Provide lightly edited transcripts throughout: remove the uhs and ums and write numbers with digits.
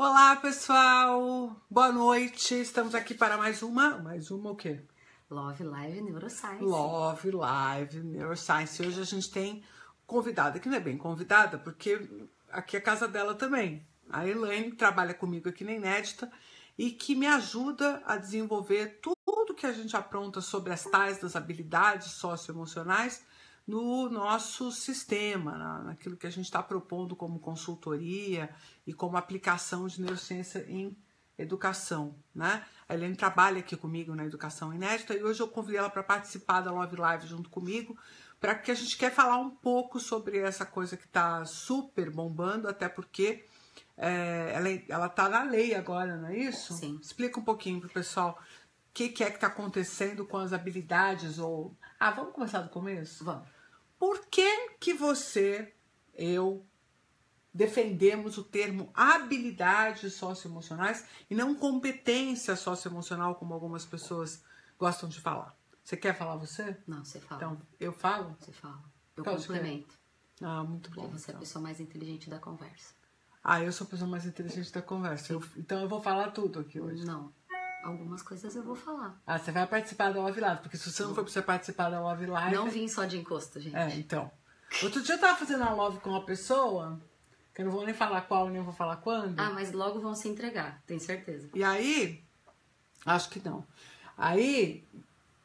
Olá, pessoal! Boa noite! Estamos aqui para mais uma o quê? Love Live Neuroscience. Love Live Neuroscience. Hoje a gente tem convidada, que não é bem convidada, porque aqui é a casa dela também. A Elaine trabalha comigo aqui na Inédita e que me ajuda a desenvolver tudo que a gente apronta sobre as tais das habilidades socioemocionais no nosso sistema, naquilo que a gente está propondo como consultoria e como aplicação de neurociência em educação, né? A Elaine trabalha aqui comigo na Educação Inédita e hoje eu convidei ela para participar da Love Live junto comigo, para que a gente quer falar um pouco sobre essa coisa que está super bombando, até porque ela está na lei agora, não é isso? Sim. Explica um pouquinho para o pessoal o que é que está acontecendo com as habilidades ou... vamos começar do começo? Vamos. Por que você, eu, defendemos o termo habilidades socioemocionais e não competência socioemocional, como algumas pessoas gostam de falar? Você quer falar você? Não, você fala. Então, eu falo? Você fala. Eu Qual complemento. Muito bom. Porque você é a pessoa mais inteligente da conversa. Eu sou a pessoa mais inteligente da conversa. Então eu vou falar tudo aqui hoje. Não. Algumas coisas eu vou falar. Você vai participar da Love Live, porque se você não for pra você participar da Love Live... Não vim só de encosto, gente. Então. Outro dia eu tava fazendo a Love com uma pessoa, que eu não vou nem falar qual, nem vou falar quando. Mas logo vão se entregar, tenho certeza. E aí, acho que não. Aí,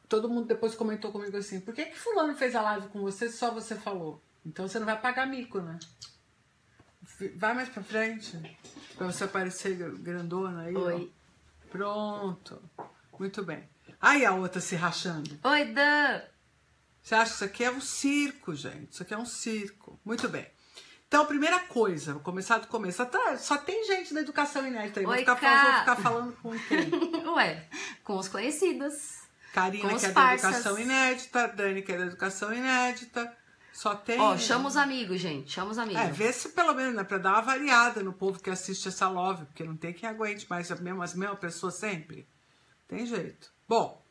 todo mundo depois comentou comigo assim, por que fulano fez a live com você se só você falou? Então você não vai pagar mico, né? Vai mais pra frente, pra você aparecer grandona aí. Oi. Ó. Pronto. Muito bem. Aí a outra se rachando. Oi, Dan! Você acha que isso aqui é um circo, gente? Isso aqui é um circo. Muito bem. Então, primeira coisa, vou começar do começo. Só tem gente da Educação Inédita aí. Vou ficar falando com quem? Ué, com os conhecidos. Karina, com que é os da parças. Educação Inédita. Dani, que é da Educação Inédita. Só tem... Chama os amigos, gente. Chama os amigos. Vê se pelo menos, né? Pra dar uma variada no povo que assiste essa live. Porque não tem quem aguente mais as mesmas pessoas sempre. Tem jeito. Bom...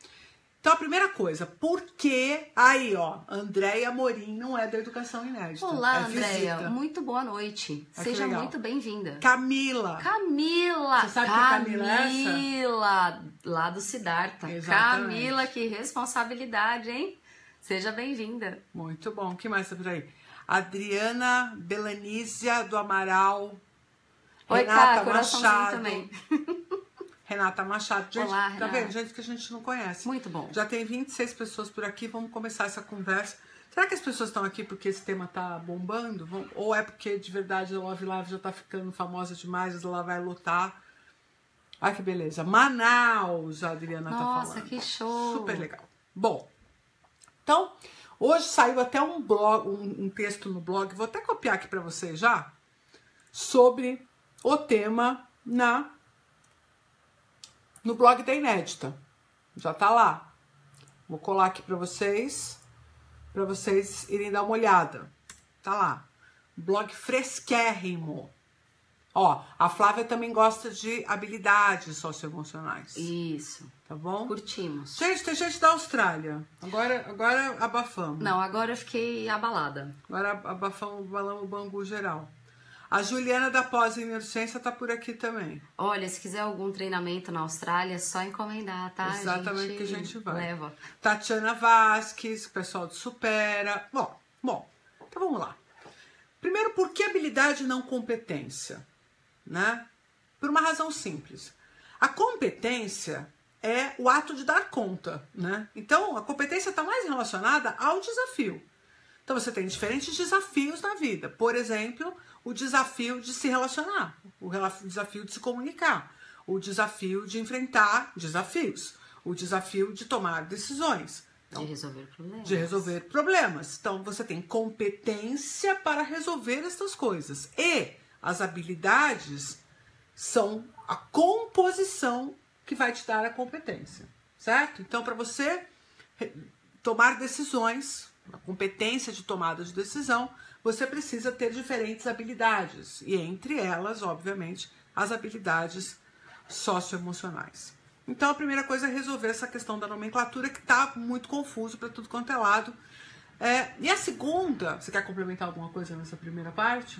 Então, a primeira coisa, por que... Aí, ó, Andréia Morim não é da Educação Inédita. Olá, Andréia. Muito boa noite. Seja muito bem-vinda. Camila. Você sabe que Camila é essa? Camila, lá do Siddhartha. Exatamente. Camila, que responsabilidade, hein? Seja bem-vinda. Muito bom. O que mais tá por aí? Adriana Belanísia do Amaral. Oi, Renata coraçãozinho Machado. também. Renata Machado. Gente, Olá, tá Renata. vendo? Gente que a gente não conhece. Muito bom. Já tem 26 pessoas por aqui. Vamos começar essa conversa. Será que as pessoas estão aqui porque esse tema tá bombando? Ou é porque, de verdade, a Love Live já tá ficando famosa demais, ela vai lutar? Que beleza. Manaus, a Adriana tá falando. Nossa, que show. Super legal. Bom, então, hoje saiu até um blog, um texto no blog, vou até copiar aqui para vocês já, sobre o tema no blog da Inédita. Já tá lá. Vou colar aqui para vocês irem dar uma olhada. Tá lá. Blog fresquérrimo. A Flávia também gosta de habilidades socioemocionais. Isso. Tá bom? Curtimos. Gente, tem gente da Austrália. Agora abafamos. Não, agora eu fiquei abalada. Agora abafamos, balamos o bangu geral. A Juliana da Pós em Neurociência tá por aqui também. Olha, se quiser algum treinamento na Austrália, é só encomendar, tá? Exatamente que a gente vai. Leva. Tatiana Vasques, pessoal do Supera. Bom, então vamos lá. Primeiro, por que habilidade e não competência? Né? Por uma razão simples. A competência é o ato de dar conta, né? Então, a competência está mais relacionada ao desafio. Então, você tem diferentes desafios na vida. Por exemplo, o desafio de se relacionar, o desafio de se comunicar, o desafio de enfrentar desafios, o desafio de tomar decisões. Então, de resolver problemas. Então, você tem competência para resolver essas coisas. E as habilidades são a composição que vai te dar a competência, certo? Então, para você tomar decisões, a competência de tomada de decisão, você precisa ter diferentes habilidades. E entre elas, obviamente, as habilidades socioemocionais. Então, a primeira coisa é resolver essa questão da nomenclatura, que está muito confuso para tudo quanto é lado. E a segunda, você quer complementar alguma coisa nessa primeira parte?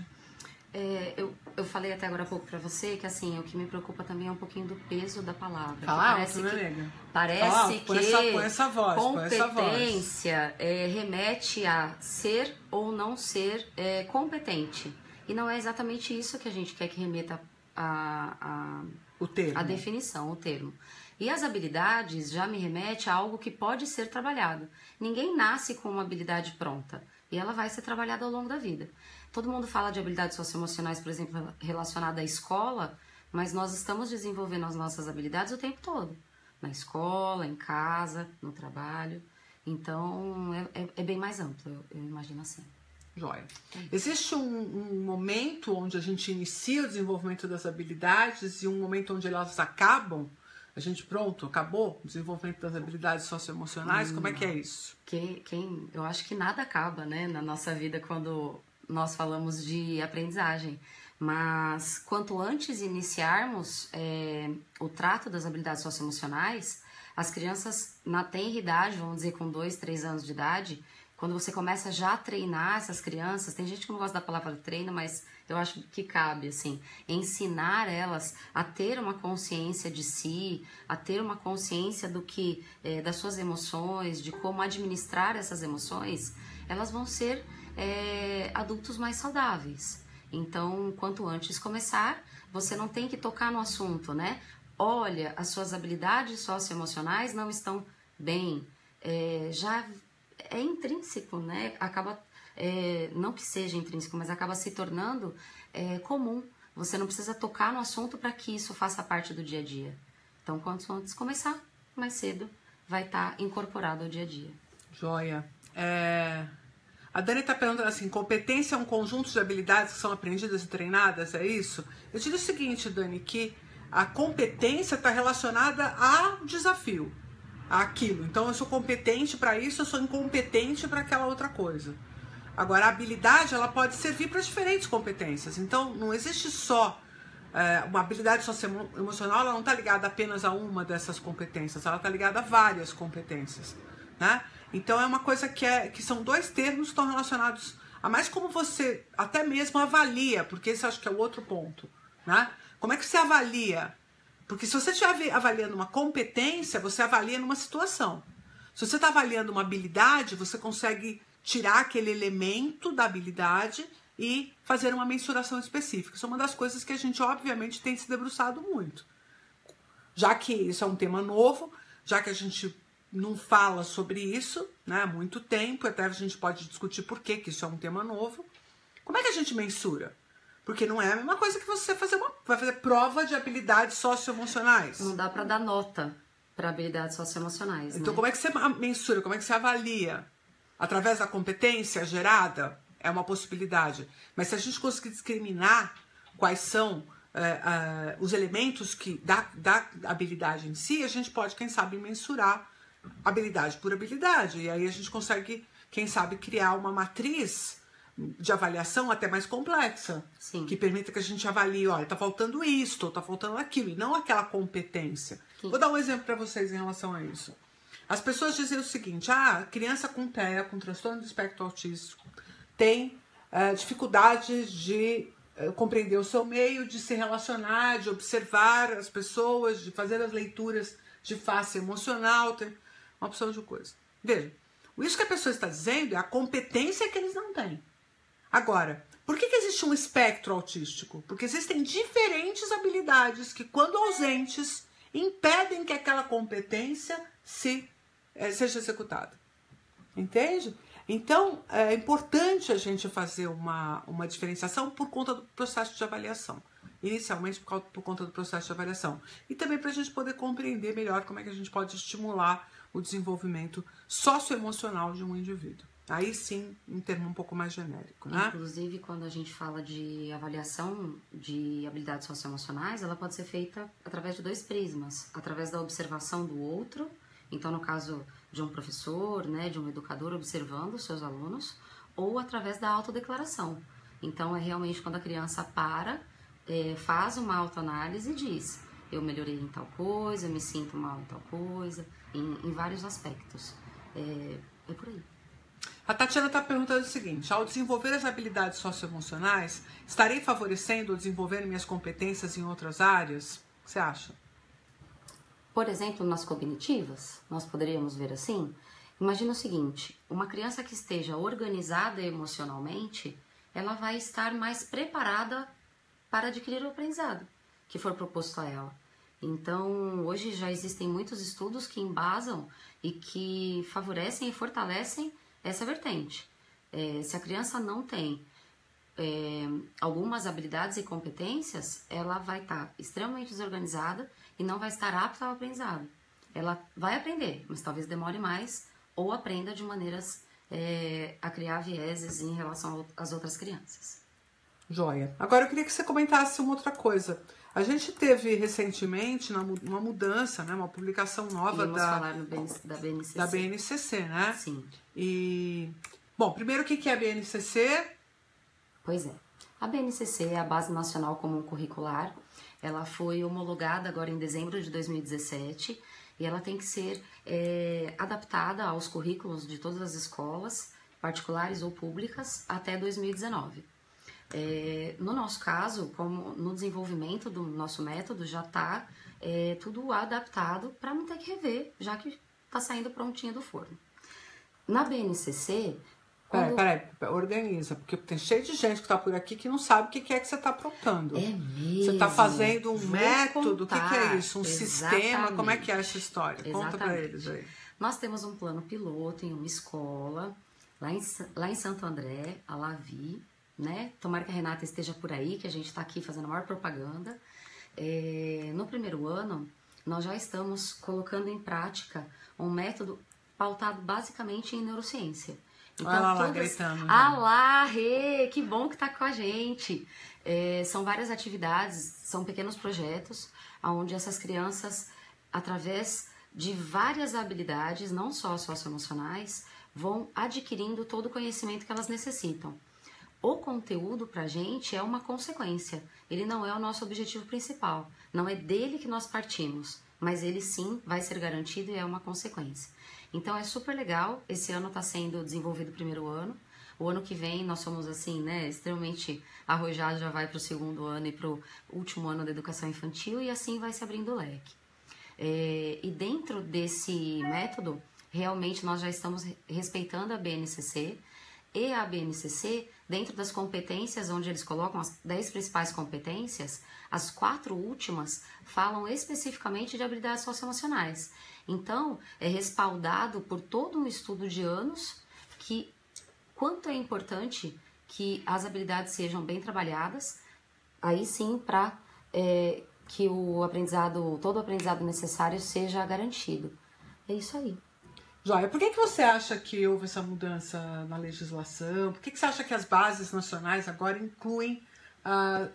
Eu falei até agora há pouco pra você que, assim, o que me preocupa também é um pouquinho do peso da palavra. Fala Parece alto, que, né, nega? parece Fala alto, que põe essa voz, competência remete a ser ou não ser competente. E não é exatamente isso que a gente quer que remeta o termo. A definição, o termo. E as habilidades já me remete a algo que pode ser trabalhado. Ninguém nasce com uma habilidade pronta. E ela vai ser trabalhada ao longo da vida. Todo mundo fala de habilidades socioemocionais, por exemplo, relacionada à escola, mas nós estamos desenvolvendo as nossas habilidades o tempo todo. Na escola, em casa, no trabalho. Então, é bem mais amplo, eu imagino assim. Joia. Existe um momento onde a gente inicia o desenvolvimento das habilidades e um momento onde elas acabam? A gente, pronto, acabou o desenvolvimento das habilidades socioemocionais? Como é que é isso? Eu acho que nada acaba, né, na nossa vida quando nós falamos de aprendizagem. Mas quanto antes iniciarmos o trato das habilidades socioemocionais, as crianças na tenra idade, vamos dizer com 2, 3 anos de idade, quando você começa já a treinar essas crianças, tem gente que não gosta da palavra treino, mas eu acho que cabe, assim, ensinar elas a ter uma consciência de si, a ter uma consciência do que, das suas emoções, de como administrar essas emoções, elas vão ser adultos mais saudáveis. Então, quanto antes começar, você não tem que tocar no assunto, né? Olha, as suas habilidades socioemocionais não estão bem, já é intrínseco, né? Acaba, não que seja intrínseco, mas acaba se tornando comum. Você não precisa tocar no assunto para que isso faça parte do dia a dia. Então, quanto antes começar, mais cedo vai estar incorporado ao dia a dia. Joia. A Dani está perguntando assim, competência é um conjunto de habilidades que são aprendidas e treinadas, é isso? Eu diria o seguinte, Dani, que a competência está relacionada ao desafio, àquilo. Então, eu sou competente para isso, eu sou incompetente para aquela outra coisa. Agora, a habilidade, ela pode servir para diferentes competências. Então, não existe só uma habilidade socioemocional, ela não está ligada apenas a uma dessas competências, ela está ligada a várias competências, né? Então, é uma coisa que são dois termos que estão relacionados a mais como você até mesmo avalia, porque esse acho que é o outro ponto, né? Como é que você avalia? Porque se você estiver avaliando uma competência, você avalia numa situação. Se você está avaliando uma habilidade, você consegue tirar aquele elemento da habilidade e fazer uma mensuração específica. Isso é uma das coisas que a gente, obviamente, tem se debruçado muito. Já que isso é um tema novo, já que a gente não fala sobre isso, né, há muito tempo, até a gente pode discutir por que isso é um tema novo. Como é que a gente mensura? Porque não é a mesma coisa que você vai fazer prova de habilidades socioemocionais. Não dá para dar nota para habilidades socioemocionais. Então, né? Como é que você mensura? Como é que você avalia? Através da competência gerada? É uma possibilidade. Mas se a gente conseguir discriminar quais são os elementos da habilidade em si, a gente pode, quem sabe, mensurar habilidade por habilidade. E aí a gente consegue, quem sabe, criar uma matriz de avaliação até mais complexa. Sim. Que permita que a gente avalie, olha, tá faltando isto, tá faltando aquilo, e não aquela competência. Sim. Vou dar um exemplo para vocês em relação a isso. As pessoas dizem o seguinte, criança com TEA, com transtorno do espectro autístico, tem dificuldade de compreender o seu meio, de se relacionar, de observar as pessoas, de fazer as leituras de face emocional, tem uma opção de coisa. Veja, isso que a pessoa está dizendo é a competência que eles não têm. Agora, por que existe um espectro autístico? Porque existem diferentes habilidades que, quando ausentes, impedem que aquela competência seja executada. Entende? Então, é importante a gente fazer uma diferenciação por conta do processo de avaliação. Inicialmente por conta do processo de avaliação. E também para a gente poder compreender melhor como é que a gente pode estimular o desenvolvimento socioemocional de um indivíduo. Aí sim, em termo um pouco mais genérico, né? Inclusive, quando a gente fala de avaliação de habilidades socioemocionais, ela pode ser feita através de 2 prismas. Através da observação do outro, então no caso de um professor, né, de um educador observando os seus alunos, ou através da autodeclaração. Então é realmente quando a criança faz uma autoanálise e diz, eu melhorei em tal coisa, eu me sinto mal em tal coisa, em vários aspectos. É por aí. A Tatiana está perguntando o seguinte: ao desenvolver as habilidades socioemocionais, estarei favorecendo ou desenvolvendo minhas competências em outras áreas? O que você acha? Por exemplo, nas cognitivas, nós poderíamos ver assim. Imagina o seguinte, uma criança que esteja organizada emocionalmente, ela vai estar mais preparada para adquirir o aprendizado que for proposto a ela. Então, hoje já existem muitos estudos que embasam e que favorecem e fortalecem essa vertente. Se a criança não tem algumas habilidades e competências, ela vai estar extremamente desorganizada e não vai estar apta ao aprendizado. Ela vai aprender, mas talvez demore mais ou aprenda de maneiras a criar vieses em relação às outras crianças. Joia. Agora eu queria que você comentasse uma outra coisa. A gente teve recentemente uma mudança, né, uma publicação nova falar da BNCC. Da BNCC, né? Sim. E, bom, primeiro o que é a BNCC? Pois é. A BNCC é a Base Nacional Comum Curricular. Ela foi homologada agora em dezembro de 2017 e ela tem que ser adaptada aos currículos de todas as escolas, particulares ou públicas, até 2019. No nosso caso, como no desenvolvimento do nosso método, já está tudo adaptado para não ter que rever, já que está saindo prontinho do forno. Na BNCC... Peraí, organiza, porque tem cheio de gente que está por aqui que não sabe o que é que você está aprontando. É mesmo? Você está fazendo um método, o que é isso? Um Exatamente. Sistema, como é que é essa história? Exatamente. Conta para eles aí. Nós temos um plano piloto em uma escola, lá em Santo André, a Lavi, né? Tomara que a Renata esteja por aí, que a gente está aqui fazendo a maior propaganda. No primeiro ano, nós já estamos colocando em prática um método pautado basicamente em neurociência. Então, olha lá, gritando. Que bom que tá com a gente. São várias atividades, são pequenos projetos, onde essas crianças, através de várias habilidades, não só socioemocionais, vão adquirindo todo o conhecimento que elas necessitam. O conteúdo pra gente é uma consequência, ele não é o nosso objetivo principal, não é dele que nós partimos, mas ele sim vai ser garantido e é uma consequência. Então é super legal, esse ano está sendo desenvolvido o primeiro ano, o ano que vem nós somos assim, né, extremamente arrojados, já vai para o segundo ano e para o último ano da educação infantil e assim vai se abrindo o leque. E dentro desse método, realmente nós já estamos respeitando a BNCC e a BNCC, dentro das competências onde eles colocam as 10 principais competências, as 4 últimas falam especificamente de habilidades socioemocionais. Então, é respaldado por todo um estudo de anos que quanto é importante que as habilidades sejam bem trabalhadas, aí sim para que todo o aprendizado necessário seja garantido. É isso aí. Joia, por que você acha que houve essa mudança na legislação? Por que você acha que as bases nacionais agora incluem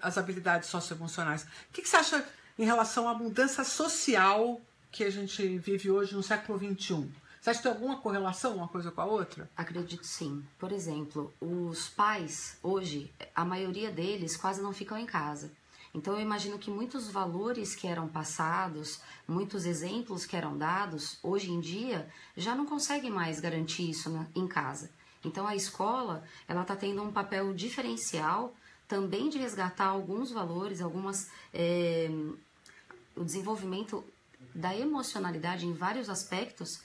as habilidades socioemocionais? O que você acha em relação à mudança social que a gente vive hoje no século XXI? Você acha que tem alguma correlação uma coisa com a outra? Acredito sim. Por exemplo, os pais, hoje, a maioria deles quase não ficam em casa. Então eu imagino que muitos valores que eram passados, muitos exemplos que eram dados, hoje em dia já não conseguem mais garantir isso em casa. Então a escola, ela está tendo um papel diferencial também de resgatar alguns valores, o desenvolvimento da emocionalidade em vários aspectos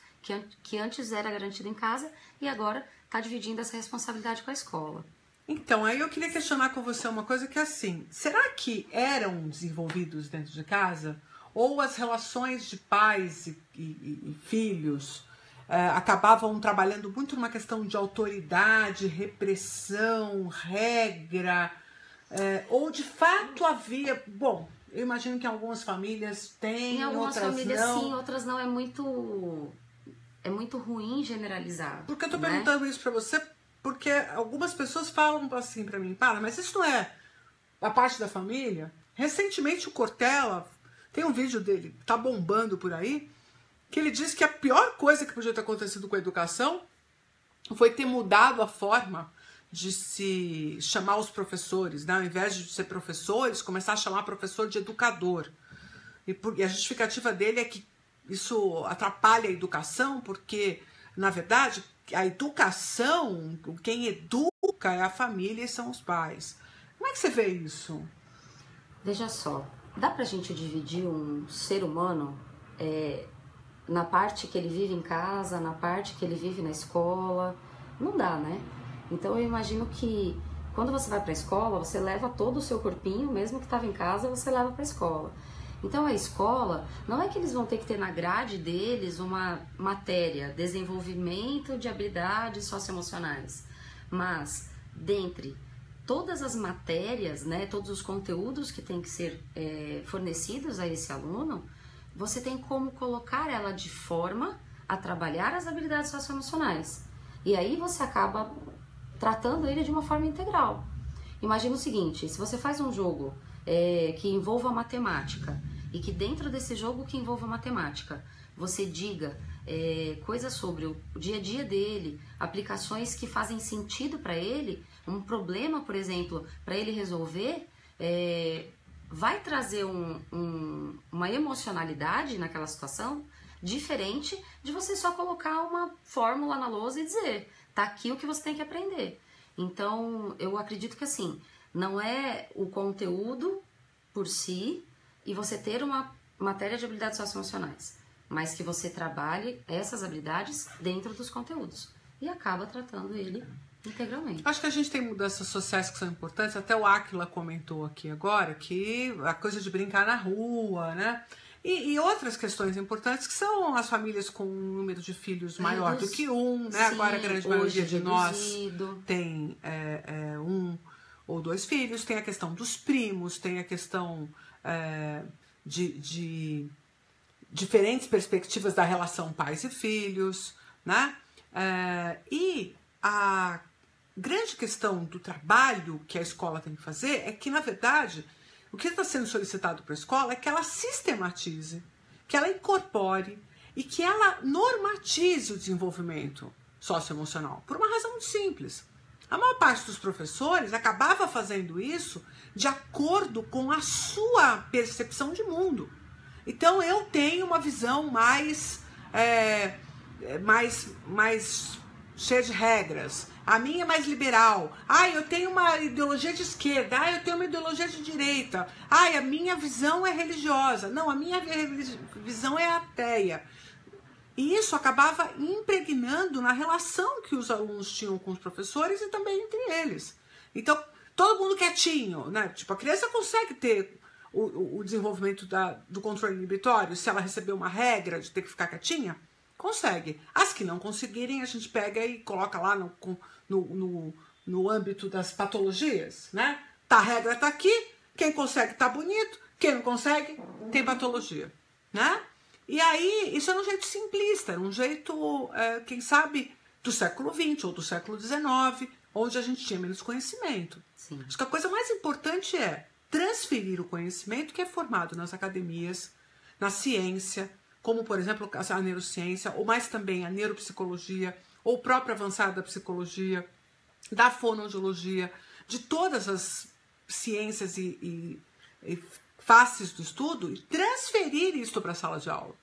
que antes era garantido em casa e agora está dividindo essa responsabilidade com a escola. Então, aí eu queria questionar com você uma coisa que é assim, será que eram desenvolvidos dentro de casa? Ou as relações de pais e filhos acabavam trabalhando muito numa questão de autoridade, repressão, regra, ou de fato havia... Bom, eu imagino que em algumas famílias tem, em algumas outras famílias não. Sim, outras não. É muito ruim generalizar. Por que eu tô perguntando isso pra você? Porque algumas pessoas falam assim pra mim, mas isso não é a parte da família? Recentemente o Cortella, tem um vídeo dele, tá bombando por aí, que ele diz que a pior coisa que podia ter acontecido com a educação foi ter mudado a forma de se chamar os professores, né? Ao invés de ser professores, começar a chamar professor de educador. E a justificativa dele é que isso atrapalha a educação, porque, na verdade, a educação, quem educa é a família e são os pais. Como é que você vê isso? Veja só, dá pra gente dividir um ser humano na parte que ele vive em casa, na parte que ele vive na escola? Não dá, né? Então eu imagino que quando você vai pra escola, você leva todo o seu corpinho, mesmo que estava em casa, você leva pra escola. Então a escola, não é que eles vão ter que ter na grade deles uma matéria, desenvolvimento de habilidades socioemocionais, mas dentre todas as matérias, né, todos os conteúdos que têm que ser fornecidos a esse aluno, você tem como colocar ela de forma a trabalhar as habilidades socioemocionais. E aí você acaba tratando ele de uma forma integral. Imagina o seguinte, se você faz um jogo que envolva matemática, e que dentro desse jogo que envolva matemática, você diga coisas sobre o dia a dia dele, aplicações que fazem sentido para ele, um problema, por exemplo, para ele resolver, vai trazer uma emocionalidade naquela situação diferente de você só colocar uma fórmula na lousa e dizer, tá aqui o que você tem que aprender. Então, eu acredito que assim, não é o conteúdo por si e você ter uma matéria de habilidades socioemocionais, mas que você trabalhe essas habilidades dentro dos conteúdos e acaba tratando ele integralmente. Acho que a gente tem mudanças sociais que são importantes, até o Áquila comentou aqui agora, que a coisa de brincar na rua, né? E outras questões importantes que são as famílias com um número de filhos maior do que um, né? Sim, agora a grande maioria de nós tem um ou dois filhos, tem a questão dos primos, tem a questão de diferentes perspectivas da relação pais e filhos, né? E a grande questão do trabalho que a escola tem que fazer é que, na verdade, o que está sendo solicitado para a escola é que ela sistematize, que ela incorpore e que ela normatize o desenvolvimento socioemocional, por uma razão muito simples. A maior parte dos professores acabava fazendo isso de acordo com a sua percepção de mundo. Então, eu tenho uma visão mais cheia de regras. A minha é mais liberal. Eu tenho uma ideologia de esquerda. Eu tenho uma ideologia de direita. A minha visão é religiosa. Não, a minha visão é ateia. E isso acabava impregnando na relação que os alunos tinham com os professores e também entre eles. Então, todo mundo quietinho, né? Tipo, a criança consegue ter o desenvolvimento do controle inibitório se ela receber uma regra de ter que ficar quietinha? Consegue. As que não conseguirem, a gente pega e coloca lá no âmbito das patologias, né? A regra tá aqui, quem consegue tá bonito, quem não consegue tem patologia, né? E aí, isso era um jeito simplista, era um jeito, quem sabe, do século XX ou do século XIX, onde a gente tinha menos conhecimento. Sim. Acho que a coisa mais importante é transferir o conhecimento que é formado nas academias, na ciência, como, por exemplo, a neurociência, ou mais também a neuropsicologia, ou própria avançada da psicologia, da fonoaudiologia, de todas as ciências e faces do estudo, e transferir isso para a sala de aula.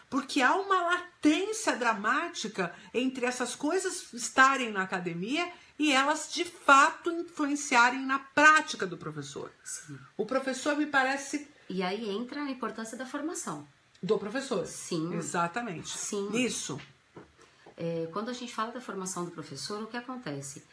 Porque há uma latência dramática entre essas coisas estarem na academia e elas, de fato, influenciarem na prática do professor. Sim. O professor me parece... E aí entra a importância da formação. Do professor. Sim. Exatamente. Sim. Isso. Quando a gente fala da formação do professor, o que acontece?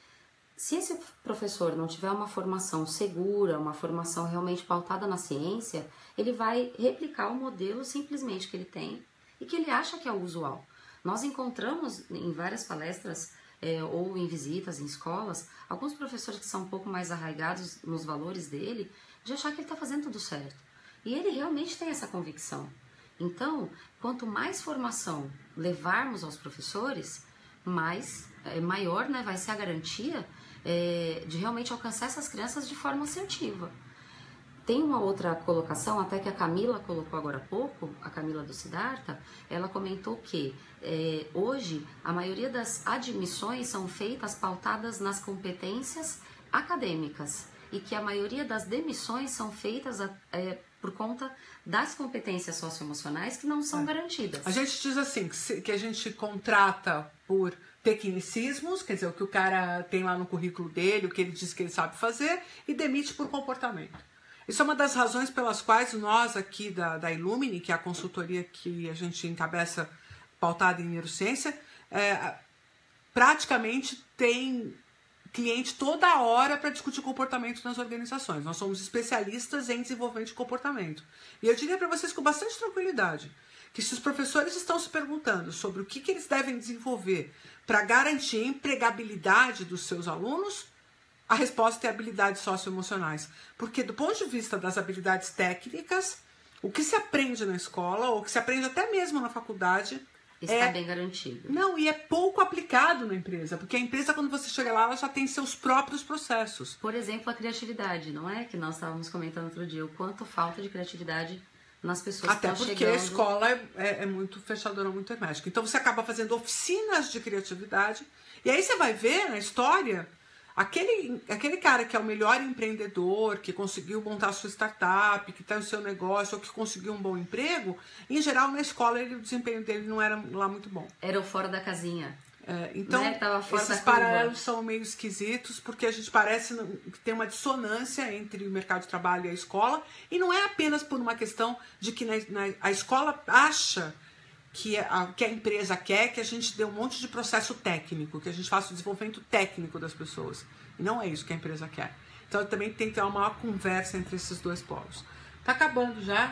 Se esse professor não tiver uma formação segura, uma formação realmente pautada na ciência, ele vai replicar o modelo simplesmente que ele tem e que ele acha que é o usual. Nós encontramos em várias palestras ou em visitas em escolas, alguns professores que são um pouco mais arraigados nos valores dele, de achar que ele está fazendo tudo certo. E ele realmente tem essa convicção. Então, quanto mais formação levarmos aos professores, maior, né, vai ser a garantia de realmente alcançar essas crianças de forma assertiva. Tem uma outra colocação, até que a Camila colocou agora há pouco, a Camila do Siddhartha, ela comentou que hoje a maioria das admissões são feitas pautadas nas competências acadêmicas e que a maioria das demissões são feitas por conta das competências socioemocionais que não são garantidas. A gente diz assim, que a gente contrata por tecnicismos, quer dizer, o que o cara tem lá no currículo dele, o que ele diz que ele sabe fazer, e demite por comportamento. Isso é uma das razões pelas quais nós aqui da Illumine, que é a consultoria que a gente encabeça pautada em neurociência, praticamente tem cliente toda hora para discutir comportamento nas organizações. Nós somos especialistas em desenvolvimento de comportamento. E eu diria para vocês com bastante tranquilidade que se os professores estão se perguntando sobre o que eles devem desenvolver para garantir a empregabilidade dos seus alunos, a resposta é habilidades socioemocionais. Porque do ponto de vista das habilidades técnicas, o que se aprende na escola, ou que se aprende até mesmo na faculdade, está bem garantido. Não, e é pouco aplicado na empresa, porque a empresa, quando você chega lá, ela já tem seus próprios processos. Por exemplo, a criatividade, não é? Que nós estávamos comentando outro dia, o quanto falta de criatividade nas pessoas até que estão porque chegando. A escola é muito fechadora, muito hermética. Então você acaba fazendo oficinas de criatividade, e aí você vai ver na história aquele cara que é o melhor empreendedor, que conseguiu montar a sua startup, que tem o seu negócio, ou que conseguiu um bom emprego, em geral na escola o desempenho dele não era lá muito bom. Era o fora da casinha. Então, né? Tava fora esses da curva. paralelos são meio esquisitos, porque a gente parece que tem uma dissonância entre o mercado de trabalho e a escola, e não é apenas por uma questão de que a escola acha que a empresa quer que a gente dê um monte de processo técnico, que a gente faça o desenvolvimento técnico das pessoas. E não é isso que a empresa quer. Então também tem que ter uma maior conversa entre esses dois polos. Tá acabando já.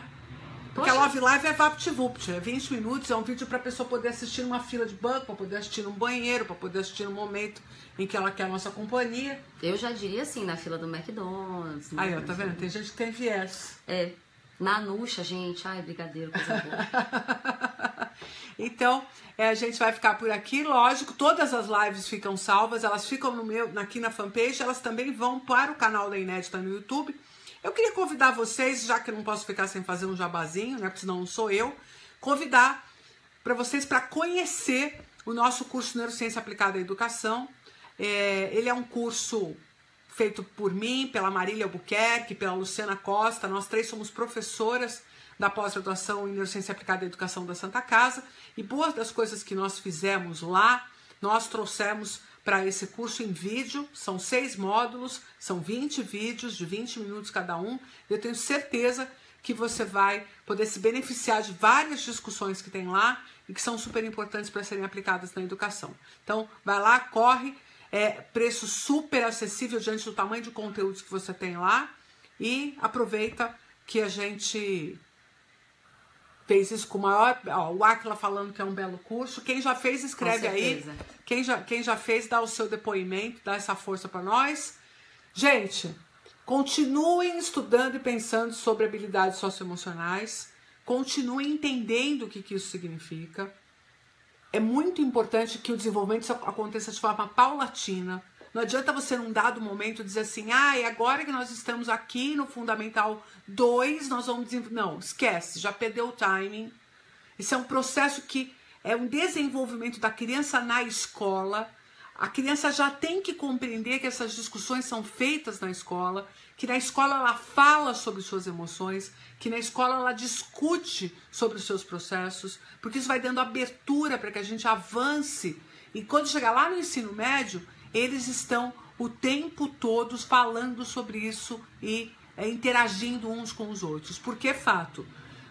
Porque a Love Live é VaptVupt, é 20 minutos, é um vídeo para a pessoa poder assistir numa fila de banco, para poder assistir num banheiro, para poder assistir num momento em que ela quer a nossa companhia. Eu já diria assim, na fila do McDonald's. Aí, ó, tá vendo? Tem gente que tem viés. Na Nuxa, gente. Ai, brigadeiro, coisa boa. Então, a gente vai ficar por aqui. Lógico, todas as lives ficam salvas, elas ficam aqui na fanpage, elas também vão para o canal da Inédita no YouTube. Eu queria convidar vocês, já que eu não posso ficar sem fazer um jabazinho, né, porque senão não sou eu, convidar para vocês para conhecer o nosso curso Neurociência Aplicada à Educação. Ele é um curso feito por mim, pela Marília Albuquerque, pela Luciana Costa. Nós três somos professoras da pós-graduação em Neurociência Aplicada à Educação da Santa Casa, e boas das coisas que nós fizemos lá, nós trouxemos para esse curso em vídeo. São 6 módulos, são 20 vídeos de 20 minutos cada um. Eu tenho certeza que você vai poder se beneficiar de várias discussões que tem lá e que são super importantes para serem aplicadas na educação. Então, vai lá, corre, preço super acessível diante do tamanho de conteúdos que você tem lá, e aproveita que a gente fez isso com o maior... Ó, o Aquila falando que é um belo curso. Quem já fez, escreve aí. Quem já fez, dá o seu depoimento, dá essa força para nós. Gente, continuem estudando e pensando sobre habilidades socioemocionais. Continuem entendendo o que isso significa. É muito importante que o desenvolvimento aconteça de forma paulatina. Não adianta você, num dado momento, dizer assim, agora que nós estamos aqui no Fundamental 2, nós vamos desenvolver. Não, esquece, já perdeu o timing. Esse é um processo que é um desenvolvimento da criança na escola. A criança já tem que compreender que essas discussões são feitas na escola, que na escola ela fala sobre suas emoções, que na escola ela discute sobre os seus processos, porque isso vai dando abertura para que a gente avance. E quando chegar lá no ensino médio, eles estão o tempo todo falando sobre isso e interagindo uns com os outros. Porque é fato,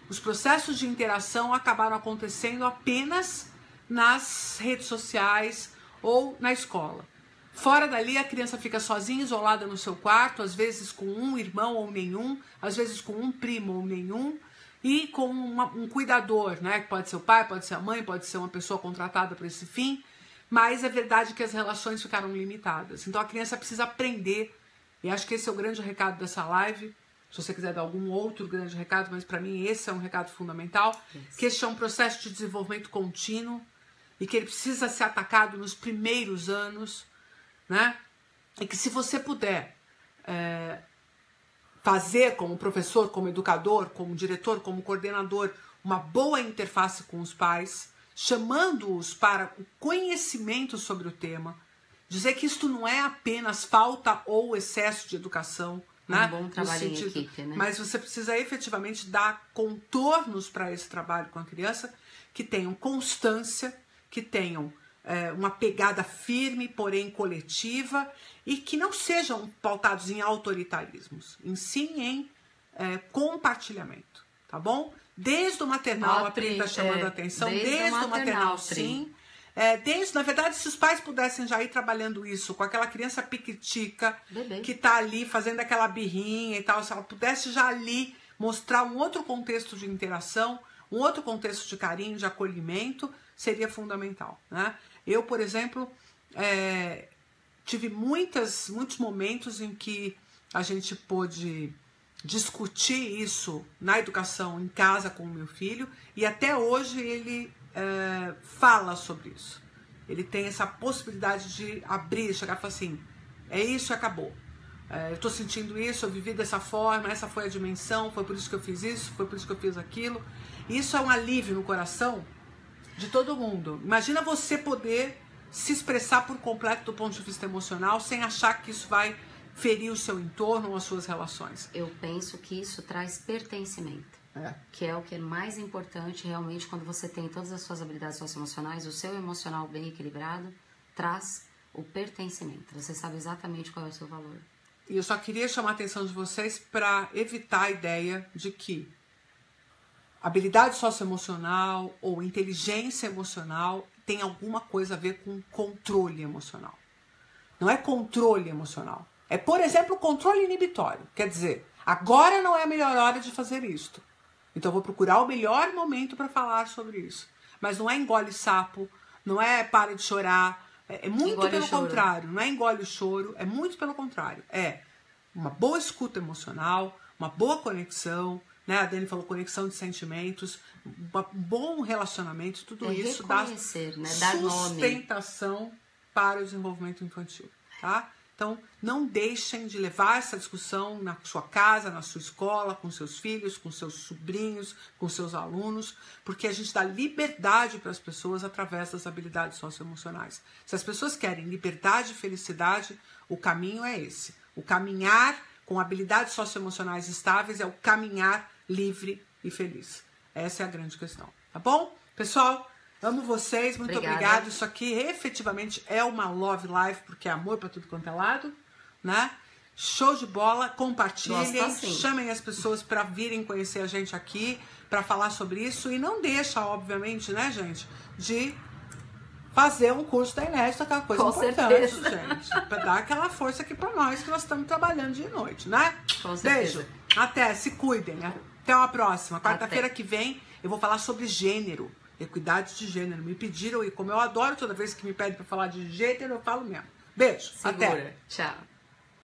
os processos de interação acabaram acontecendo apenas nas redes sociais ou na escola. Fora dali, a criança fica sozinha, isolada no seu quarto, às vezes com um irmão ou nenhum, às vezes com um primo ou nenhum, e com um cuidador, né? Pode ser o pai, pode ser a mãe, pode ser uma pessoa contratada para esse fim, mas é verdade que as relações ficaram limitadas. Então a criança precisa aprender, e acho que esse é o grande recado dessa live. Se você quiser dar algum outro grande recado, mas para mim esse é um recado fundamental, que este é um processo de desenvolvimento contínuo e que ele precisa ser atacado nos primeiros anos, né? E que se você puder fazer como professor, como educador, como diretor, como coordenador, uma boa interface com os pais, chamando-os para o conhecimento sobre o tema, dizer que isto não é apenas falta ou excesso de educação, né? Um bom trabalho em equipe, né? Mas você precisa efetivamente dar contornos para esse trabalho com a criança, que tenham constância, que tenham uma pegada firme, porém coletiva, e que não sejam pautados em autoritarismos, em sim em compartilhamento, tá bom? Desde o maternal, a Pri tá chamando a atenção, desde o maternal, sim. Na verdade, se os pais pudessem já ir trabalhando isso com aquela criança piquitica, que tá ali fazendo aquela birrinha e tal, se ela pudesse já ali mostrar um outro contexto de interação, um outro contexto de carinho, de acolhimento, seria fundamental, né? Eu, por exemplo, tive muitos momentos em que a gente pôde discutir isso na educação em casa com o meu filho, e até hoje ele fala sobre isso. Ele tem essa possibilidade de abrir, chegar e falar assim, é isso e acabou. Eu tô sentindo isso, eu vivi dessa forma, essa foi a dimensão, foi por isso que eu fiz isso, foi por isso que eu fiz aquilo. Isso é um alívio no coração de todo mundo. Imagina você poder se expressar por completo do ponto de vista emocional, sem achar que isso vai ferir o seu entorno ou as suas relações. Eu penso que isso traz pertencimento. Que é o que é mais importante realmente quando você tem todas as suas habilidades socioemocionais, o seu emocional bem equilibrado, traz o pertencimento. Você sabe exatamente qual é o seu valor. E eu só queria chamar a atenção de vocês para evitar a ideia de que habilidade socioemocional ou inteligência emocional tem alguma coisa a ver com controle emocional. Não é controle emocional. É, por exemplo, controle inibitório. Quer dizer, agora não é a melhor hora de fazer isto. Então eu vou procurar o melhor momento para falar sobre isso. Mas não é engole sapo, não é para de chorar. É muito pelo contrário. Não é engole o choro, é muito pelo contrário. É uma boa escuta emocional, uma boa conexão, né? A Dani falou conexão de sentimentos, um bom relacionamento, tudo isso dá sustentação para o desenvolvimento infantil, tá? Então, não deixem de levar essa discussão na sua casa, na sua escola, com seus filhos, com seus sobrinhos, com seus alunos, porque a gente dá liberdade para as pessoas através das habilidades socioemocionais. Se as pessoas querem liberdade e felicidade, o caminho é esse. O caminhar com habilidades socioemocionais estáveis é o caminhar livre e feliz. Essa é a grande questão, tá bom? Pessoal, amo vocês, muito obrigada. Isso aqui efetivamente é uma love live, porque é amor para tudo quanto é lado, né? Show de bola, compartilhem, assim. Chamem as pessoas para virem conhecer a gente aqui, para falar sobre isso, e não deixa, obviamente, né, gente, de fazer um curso da Inédita, aquela coisa importante, gente, para dar aquela força aqui para nós, que nós estamos trabalhando dia e noite, né? Beijo, até, se cuidem, até uma próxima, quarta-feira que vem eu vou falar sobre gênero. Equidade de gênero. Me pediram, e como eu adoro toda vez que me pedem para falar de gênero, eu falo mesmo. Beijo. Segura. Até. Tchau.